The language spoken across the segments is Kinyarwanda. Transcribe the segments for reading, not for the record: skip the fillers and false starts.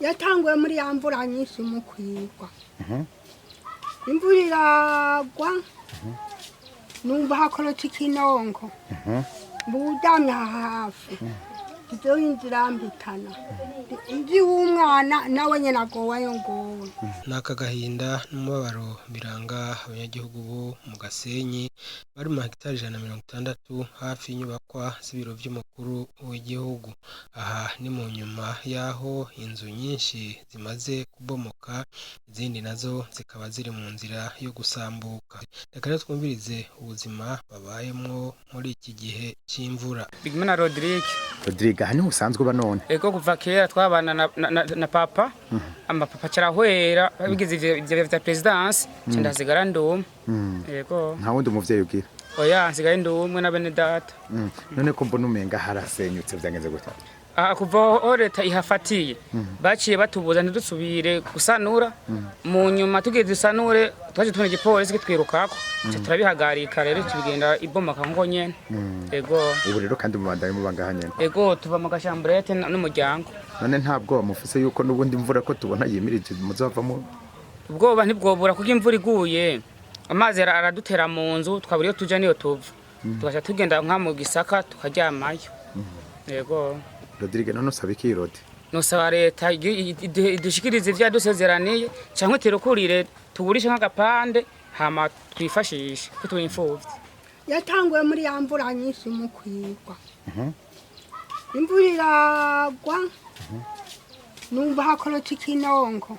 yatanguye muri ya mvura nyinshi mu kwigwa imvura iragwa numva hakorotse ikinonko budamye hafi ibyo inzira mbitana inzi w'umwana nawe nyine agowayo ngowe n'aka gahinda n'umubabaro biranga abanyagihugu bo mu Gasenyi bari mu hegitari 160 hafi y'inyubakwa z'ibiro by'umukuru w'igihugu. Aha ni mu nyuma y'aho inzu nyinshi zimaze kubomoka, izindi nazo zikaba ziri mu nzira yo gusambuka. Reka rero twumvirize ubuzima babayemwo muri iki gihe cy'imvura. Bigimana Rodrigue, aha niho usanzwe uba none? Ego kuva kera twabana na papa, amapapa carahwera babigize ivyo vya presidence, cindasigara ndumwe. Ego. Nta wundi umuvyeyi ugira? Oya, nsigaye ndumwe na bene data. None ko mbona umenga harasenyutse vyangenze gute? Kuva leta ihafatiye baciye batubuza ntidusubire gusanura, mu nyuma tugiye dusanure twaje tubona igipolisi kitwirukako turabihagarika rero tubigenda ibomoka nko nyene. Ego ubu rero kandi mubandaye mubanga nyene? Ego tuva mu gashambrete n'umuryango. None ntabwo mufise yuko nubundi imvura ko tubona yimirije muzavamo? Ubwoba ntibwobura kuko imvura iguye amazi aradutera mu nzu twabura iyo tuja niyo tuva, tugaca tugenda nka mu gisaka tukaryamayo. Ego Rodrigue, none usaba iki Rodi? Nosaba leta idushikirize ivya dusezeraniye canke tirukurire tugurishe nk'agapande hama twifashishe ko turi imfuvyi. Yatanguye muri ya mvura nyinshi mu kwigwa imvura iragwa numva hakorotse ikinonko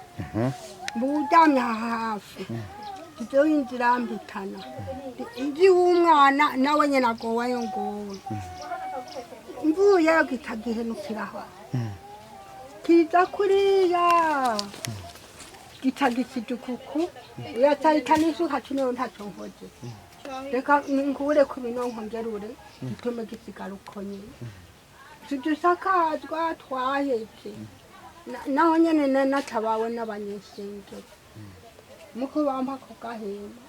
budamye hafi ibyo inzira mbitana inzi w'umwana nawe nyine agowayo ngowe imvuye gitagihenukiraho kiza kuriya gitagisidukuku yatarika n'isuka kino ntacyo nkoze reka nkure ku binonko ngerure gitume gisigara uko nyine tudusakazwa twahetse naho nyene natabawe n'abanyesengero muko bampa ku gahema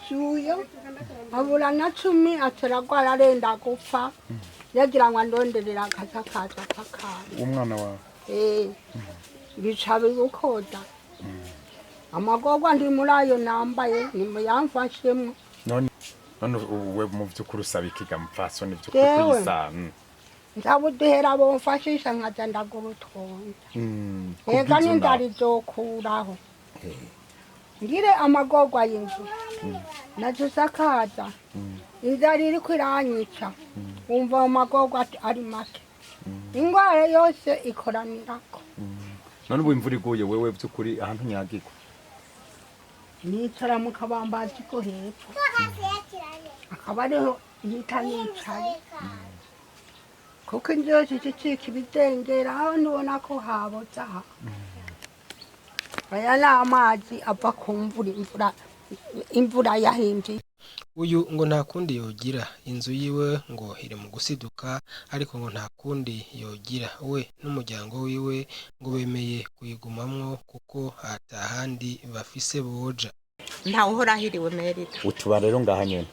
suyo abura na 10 ateragwara arenda gupfa yagira ngo ndonderera akazakaza kakana umwana wawe bicabe gukoda amagogwa ndi murayo nambaye ni muyamfashemo none we mu byukuri usaba ikiga mfaso ni byukuri kuyisana ndabuduhera bomfashisha nkaza ndagurutonda ega n'indari zokuraho ngire amagogwa y'inzu najusakaza inzara iri kwiranyica wumva amagogwa ari make ingwara yose ikoranirako none ubu imvura iguye wewe byukuri ahantu nyagirwa nicara mu kabambazi ko hepfo akaba ariho yita nicaye kuko inzu yose icika ibidengera aho nibona ko haboza aha aya ni amazi ava ku imvura yahimbye. Uyu ngo nta kundi yogira, inzu yiwe ngo iri mu gusiduka ariko ngo nta kundi yogira, we n'umuryango wiwe ngo bemeye kuyigumamwo kuko atahandi bafise boja. Nta uhora hiriwe merita. Utuba rero ngaha nyene?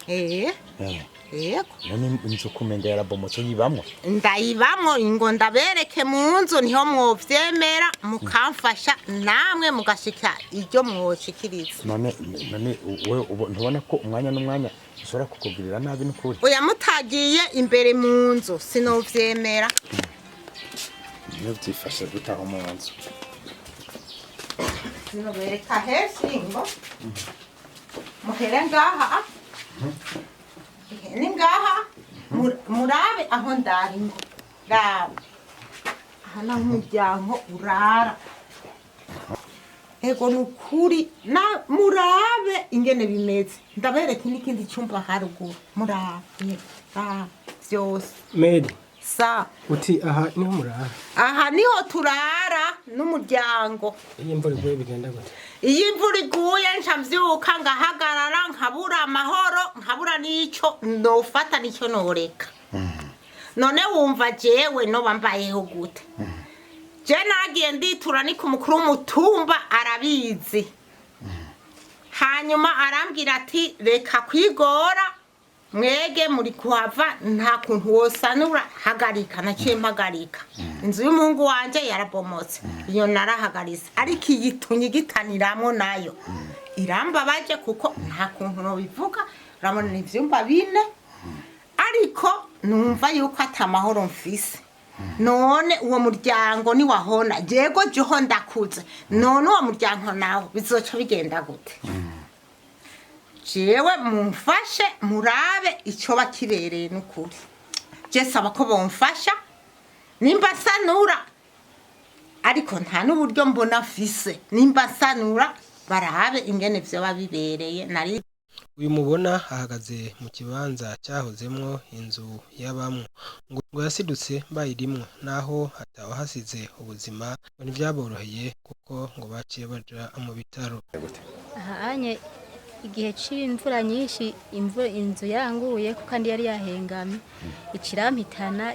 Yego. None inzu kumenga yarabomotse yibamwo? Ndayibamwo ngo ndabereke mu nzu niho mwovyemera mukamfasha namwe mugashika iryo mwoshikiriza. None we ntubona ko umwanya n'umwanya ushobora kukugirira nabi n'ukuri? Oya mutagiye imbere mu nzu sinovyemera. Niyo byifashe gutaha mu nzu. Nobereka hesi ngo muhere ngaha ngaha murabe aho ndari ngo rabe aha na umuryango urara ego nukuri na murabe ingene bimeze ndabereka n'ikindi cyumba haruguru murabe byose Medi sa uti aha niho murara? Aha niho turara n'umuryango. Iyi mvura iguye bigenda gute? Iyi mvura iguye ncamvyuka ngahagarara nkabura amahoro nkabura n'ico nofata n'ico noreka. None wumva jewe no bambayeho gute? Je nagiye nditura ni ku mukuru w'umutumba arabizi. Hanyuma arambwira ati reka kwigora mwege muri kuhava nta kuntu wosanura hagarika naciye mpagarika inzu y'umuhungu wanje yarabomotse iyo narahagariza ariko iyitunye gitaniramwo nayo irambabaje kuko nta kuntu no bivuga urabona ivyumba bine ariko numva yuko atamahoro mfise none uwo muryango ni wahona jego joho ndakuze none uwo muryango nawo bizoca bigenda gute jewe mumfashe murabe ico bakibereye n'ukuri je saba ko bomfasha nimba sanura ariko nta n'uburyo mbona fise nimba sanura barabe ingene vyo babibereye nari uyu mubona ahagaze mu kibanza cyahozemwo inzu y'abamwe ngo yasidutse bayirimwo naho hataho hasize ubuzima ngo ntivyaboroheye kuko ngo baciye baja mu bitaro ahanye igihe c'imvura nyinshi inzu yaranguye kuko kandi yari yahengamye ikirampitana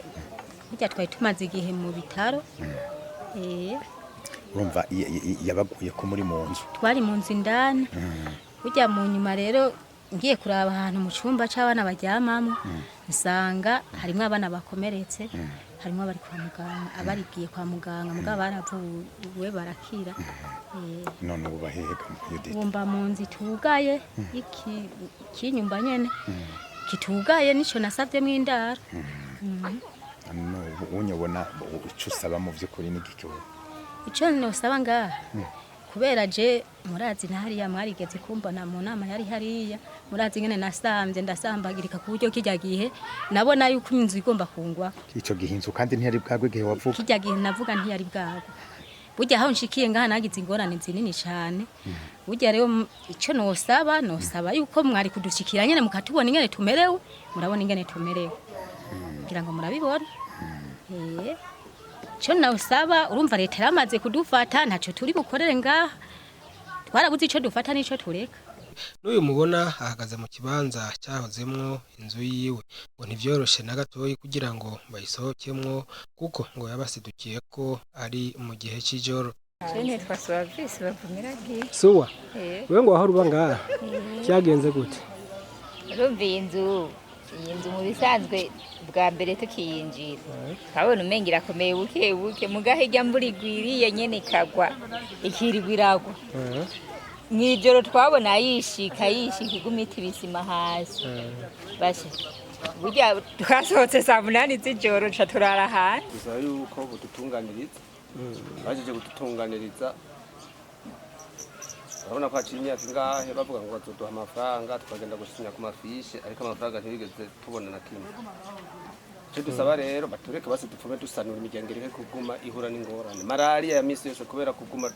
burya twari tumaze igihe mu bitaro urumva yabaguye ko muri mu nzu twari mu nzu indani burya mu nyuma rero ngiye kuraba ahantu mu cyumba c'abana baryamamo nsanga harimo abana bakomeretse harimo abari kwa muganga abarigiye kwa muganga mugabo baravuwe barakira none ubu bahega Yudita bumba mu nzu tugaye ikinyumba nyene kitugaye nico nasavyemo indaro no unyobona ico usaba mu vy'ukuri n'igiki ico nosaba ngaha kubera je murazi ntahariya mwarigeze kumbona mu nama yari hariya murazi ngene nasamvye ndasambagirika ku buryo kijya gihe nabona yuko inzu igomba kungwa ico gihinzu kandi ntiyari bwagwe gihe wavuga kijya gihe navuga ntiyari bwagwe burya aho nshikiye ngaha nagize ingorane zinini cyane burya rero ico nosaba yuko mwari kudushikira nyene mukatubona ingene tumerewe murabona ingene tumerewe kugira ngo murabibona cyo nawusaba urumva leta yaramaze kudufata ntaco turi bukorere ngaha twarabuze ico dufata nico tureka n'uyu mubona ahagaze mu kibanza cyahozemwo inzu yiwe ngo ntivyoroshe na gatoyi kugira ngo bayisohokemwo kuko ngo yabasidukiye ko ari mu gihe c'ijoro Jene twasaba visi bavumira giye suwa wewe ngo aho ruba ngaha cyagenze gute urumva iyi nzu mu bisanzwe bwa mbere tukiyinjira twabona umenga irakomeye buke buke mugahe ijya mbura igwiriye nyene ikagwa ikirigwa iragwa mw'ijoro twabona yishika igumita ibisima hasi bashe burya twasohotse saa 8 z'ijoro ca turara hanze gusa yuko budutunganiriza bajeje gututunganiriza urabona ko haciye imyaka ingahe bavuga ngo bazoduha amafaranga tukagenda gusinya ku mafishe ariko amafaranga ntibigeze tubona na kimwe icyo dusaba rero batureke basi dupfume dusanura imiryango ireke kuguma ihura n'ingorane malariya ya misi yose kubera kuguma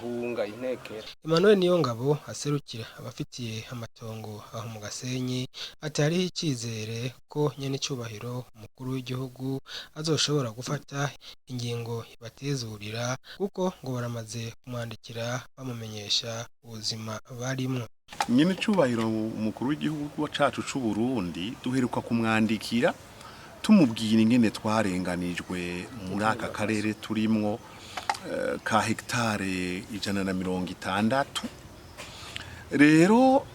hunga intekera Emmanuel Niyongabo aserukira abafitiye amatongo aho mu Gasenyi ati hariho icyizere ko nyene cyubahiro umukuru w'igihugu azoshobora gufata ingingo ibatezurira kuko ngo baramaze kumwandikira bamumenyesha ubuzima barimo nyene cyubahiro umukuru w'igihugu cacu c'u Burundi duheruka kumwandikira tumubwira ingene twarenganijwe muri aka karere turimwo ka hectare 160 rero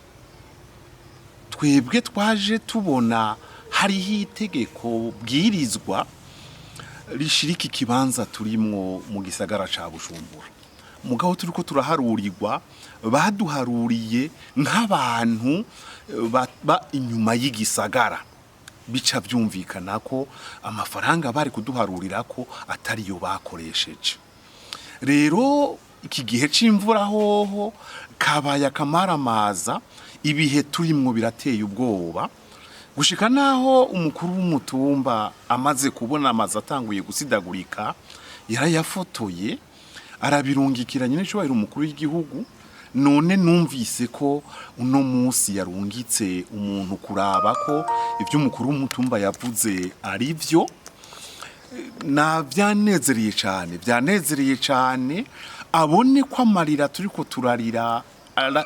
twebwe twaje tubona hariho itegeko bwirizwa rishirika ikibanza turimwo mu gisagara ca Bujumbura mugabo turiko turaharurirwa baduharuriye nk'abantu ba inyuma y'igisagara bica byumvikana ko amafaranga bari kuduharurira ko atari yo bakoresheje rero iki gihe c'imvura hoho kabaya kamaramaza ibihe turimwo birateye ubwoba gushika naho umukuru w'umutumba amaze kubona amazi atanguye gusidagurika yarayafotoye arabirungikira nyine cyubahiro umukuru w'igihugu none numvise ko uno munsi yarungitse umuntu kuraba ko ibyo umukuru w'umutumba yavuze ari byo na byanezereye cyane abone ko amarira turiko turarira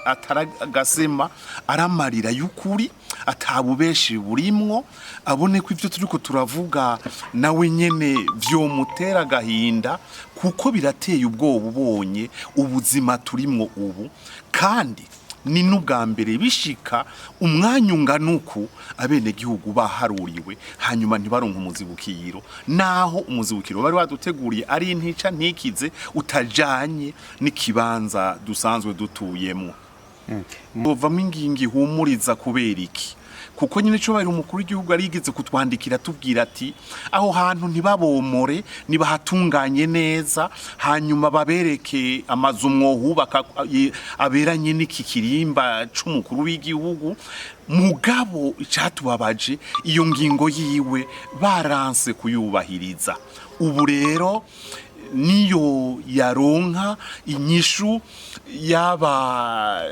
ataragasema aramarira y'ukuri atabubeshi burimwo abone ko ivyo turiko turavuga nawe nyene vyo mutera gahinda kuko birateye ubwoba ubonye ubuzima turimwo ubu kandi ni n'ubwa mbere bishika umwanya unganuku abenegihugu baharuriwe hanyuma ntibaronke umuzibukiro naho umuzibukiro bari waduteguriye ari intica ntikize utajanye n'ikibanza dusanzwe dutuyemo bovamo ingingi humuriza kubera iki kuko nyine cyo bari umukuru w'igihugu arigeze kutwandikira tubwira ati aho hantu ntibabomore nibahatunganye neza hanyuma babereke amazu mwohubaka aberanye n'iki kirimba c'umukuru w'igihugu mugabo icatubabaje iyo ngingo yiwe baranse kuyubahiriza ubu rero niyo yaronka inyishu yaba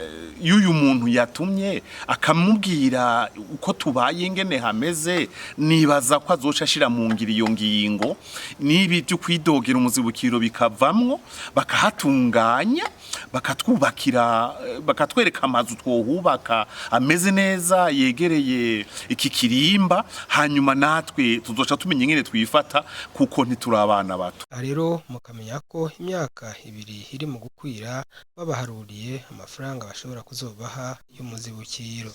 y'uyu muntu yatumye akamubwira uko tubaye ngene hameze nibaza ko azoca ashira mu ngiro iyo ngingo nibi byo kwidogera umuzibukiro bikavamwo bakahatunganya bakatwubakira bakatwereka amazu twohubaka ameze neza yegereye iki kirimba hanyuma natwe tuzoca tumenya ngene twifata kuko ntiturabana bato rero mukamenya ko imyaka 2 iri mu gukwira babaharuriye amafaranga bashobora kuzobaha y'umuzibukiro.